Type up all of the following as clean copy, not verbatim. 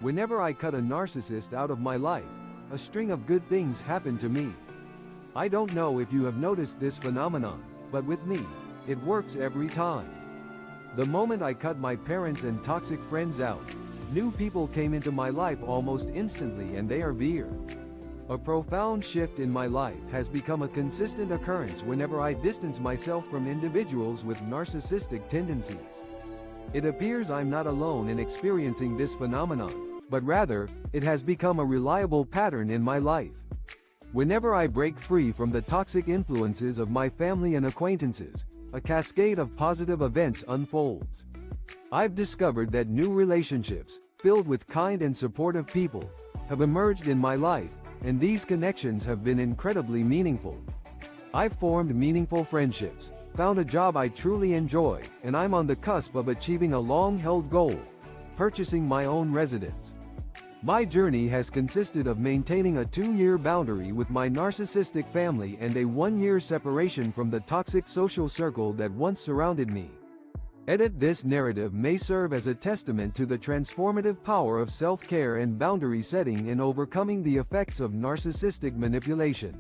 Whenever I cut a narcissist out of my life, a string of good things happen to me. I don't know if you have noticed this phenomenon, but with me, it works every time. The moment I cut my parents and toxic friends out, new people came into my life almost instantly, and they are veer. A profound shift in my life has become a consistent occurrence whenever I distance myself from individuals with narcissistic tendencies. It appears I'm not alone in experiencing this phenomenon, but rather, it has become a reliable pattern in my life. Whenever I break free from the toxic influences of my family and acquaintances, a cascade of positive events unfolds. I've discovered that new relationships, filled with kind and supportive people, have emerged in my life, and these connections have been incredibly meaningful. I've formed meaningful friendships, found a job I truly enjoy, and I'm on the cusp of achieving a long-held goal, purchasing my own residence. My journey has consisted of maintaining a 2-year boundary with my narcissistic family and a 1-year separation from the toxic social circle that once surrounded me. This narrative may serve as a testament to the transformative power of self-care and boundary setting in overcoming the effects of narcissistic manipulation.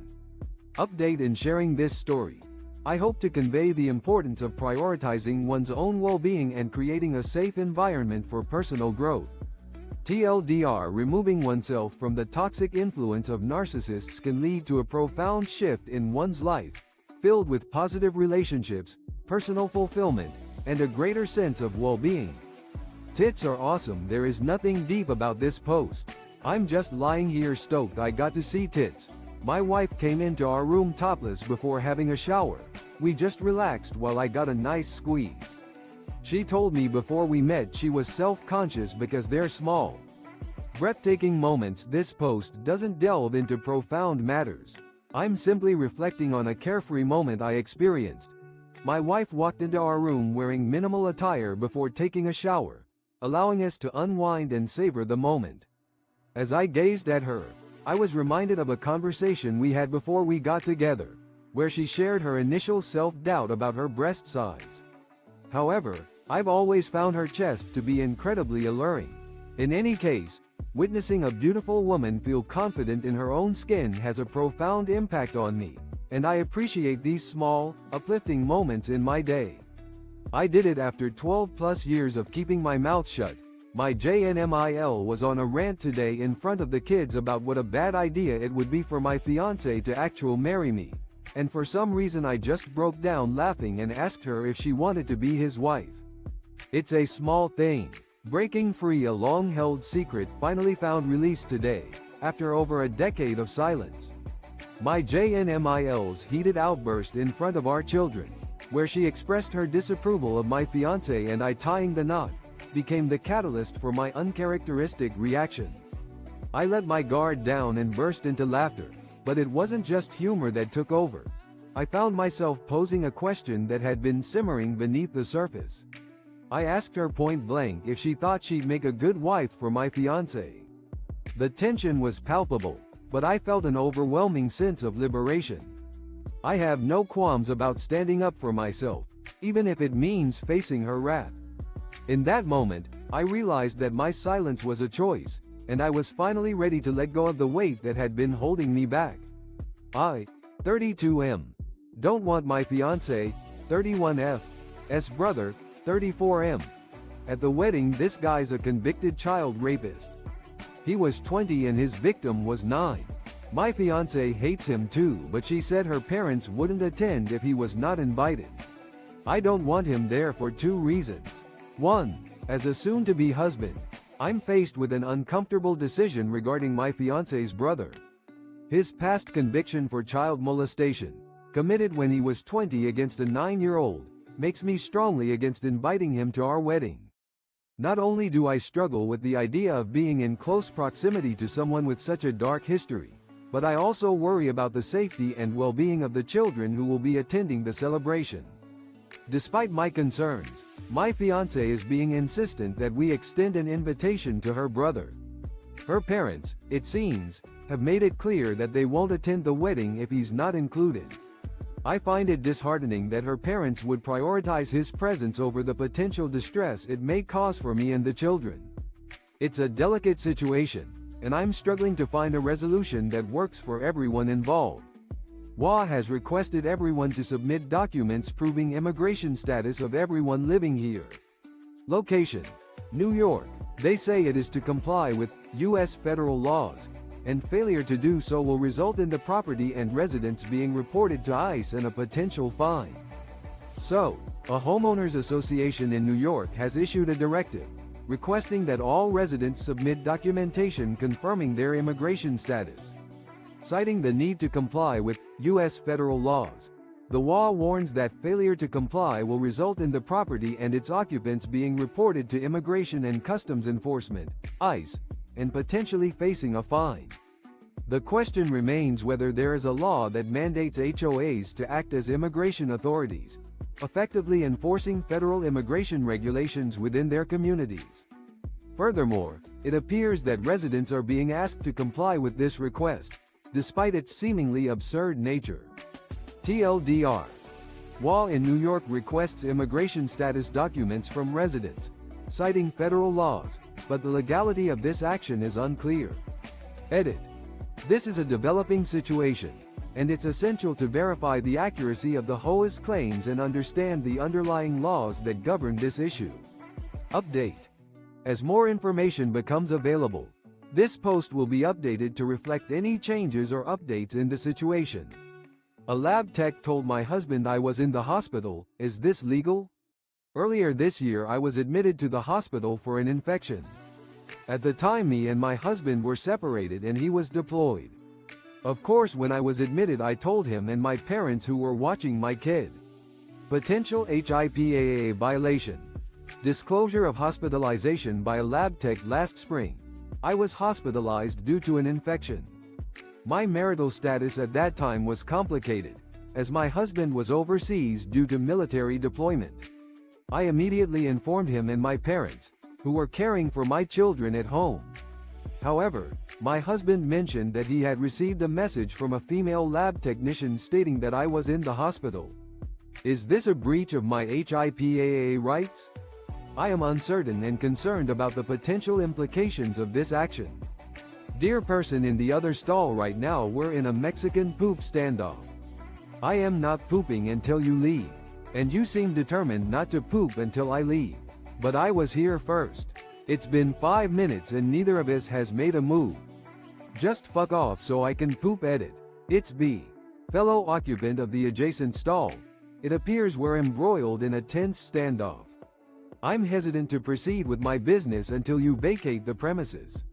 Update: in sharing this story, I hope to convey the importance of prioritizing one's own well-being and creating a safe environment for personal growth. TLDR: removing oneself from the toxic influence of narcissists can lead to a profound shift in one's life, filled with positive relationships, personal fulfillment, and a greater sense of well-being. Tits are awesome. There is nothing deep about this post. I'm just lying here stoked I got to see tits. My wife came into our room topless before having a shower. We just relaxed while I got a nice squeeze. She told me before we met she was self-conscious because they're small. Breathtaking moments. This post doesn't delve into profound matters. I'm simply reflecting on a carefree moment I experienced. My wife walked into our room wearing minimal attire before taking a shower, allowing us to unwind and savor the moment. As I gazed at her, I was reminded of a conversation we had before we got together, where she shared her initial self-doubt about her breast size. However, I've always found her chest to be incredibly alluring. In any case, witnessing a beautiful woman feel confident in her own skin has a profound impact on me, and I appreciate these small, uplifting moments in my day. I did it after 12+ years of keeping my mouth shut. My JNMIL was on a rant today in front of the kids about what a bad idea it would be for my fiancé to actually marry me, and for some reason I just broke down laughing and asked her if she wanted to be his wife. It's a small thing. Breaking free: a long-held secret finally found release today, after over a decade of silence. My JNMIL's heated outburst in front of our children, where she expressed her disapproval of my fiancé and I tying the knot, became the catalyst for my uncharacteristic reaction. I let my guard down and burst into laughter, but it wasn't just humor that took over. I found myself posing a question that had been simmering beneath the surface. I asked her point blank if she thought she'd make a good wife for my fiancé. The tension was palpable, but I felt an overwhelming sense of liberation. I have no qualms about standing up for myself, even if it means facing her wrath. In that moment, I realized that my silence was a choice, and I was finally ready to let go of the weight that had been holding me back. I, 32M, don't want my fiancé, 31F's brother, 34M. At the wedding, this guy's a convicted child rapist. He was 20 and his victim was 9. My fiancé hates him too, but she said her parents wouldn't attend if he was not invited. I don't want him there for 2 reasons. 1. As a soon-to-be husband, I'm faced with an uncomfortable decision regarding my fiancé's brother. His past conviction for child molestation, committed when he was 20 against a 9-year-old, makes me strongly against inviting him to our wedding. Not only do I struggle with the idea of being in close proximity to someone with such a dark history, but I also worry about the safety and well-being of the children who will be attending the celebration. Despite my concerns, my fiancé is being insistent that we extend an invitation to her brother. Her parents, it seems, have made it clear that they won't attend the wedding if he's not included. I find it disheartening that her parents would prioritize his presence over the potential distress it may cause for me and the children. It's a delicate situation, and I'm struggling to find a resolution that works for everyone involved. WA has requested everyone to submit documents proving immigration status of everyone living here. Location: New York. They say it is to comply with U.S. federal laws, and failure to do so will result in the property and residence being reported to ICE and a potential fine. So, a homeowners association in New York has issued a directive, requesting that all residents submit documentation confirming their immigration status. Citing the need to comply with U.S. federal laws, the WA warns that failure to comply will result in the property and its occupants being reported to Immigration and Customs Enforcement, ICE, and potentially facing a fine. The question remains whether there is a law that mandates HOAs to act as immigration authorities, effectively enforcing federal immigration regulations within their communities. Furthermore, it appears that residents are being asked to comply with this request, despite its seemingly absurd nature. TLDR: WA in New York requests immigration status documents from residents, citing federal laws, but the legality of this action is unclear. Edit: this is a developing situation, and it's essential to verify the accuracy of the HOA's claims and understand the underlying laws that govern this issue. Update: as more information becomes available, this post will be updated to reflect any changes or updates in the situation. A lab tech told my husband I was in the hospital. Is this legal? Earlier this year I was admitted to the hospital for an infection. At the time me and my husband were separated and he was deployed. Of course when I was admitted I told him and my parents who were watching my kid. Potential HIPAA violation. Disclosure of hospitalization by a lab tech last spring. I was hospitalized due to an infection. My marital status at that time was complicated, as my husband was overseas due to military deployment. I immediately informed him and my parents, who were caring for my children at home. However, my husband mentioned that he had received a message from a female lab technician stating that I was in the hospital. Is this a breach of my HIPAA rights? I am uncertain and concerned about the potential implications of this action. Dear person in the other stall, right now we're in a Mexican poop standoff. I am not pooping until you leave, and you seem determined not to poop until I leave. But I was here first. It's been 5 minutes and neither of us has made a move. Just fuck off so I can poop. Edit: it's B. Fellow occupant of the adjacent stall. It appears we're embroiled in a tense standoff. I'm hesitant to proceed with my business until you vacate the premises.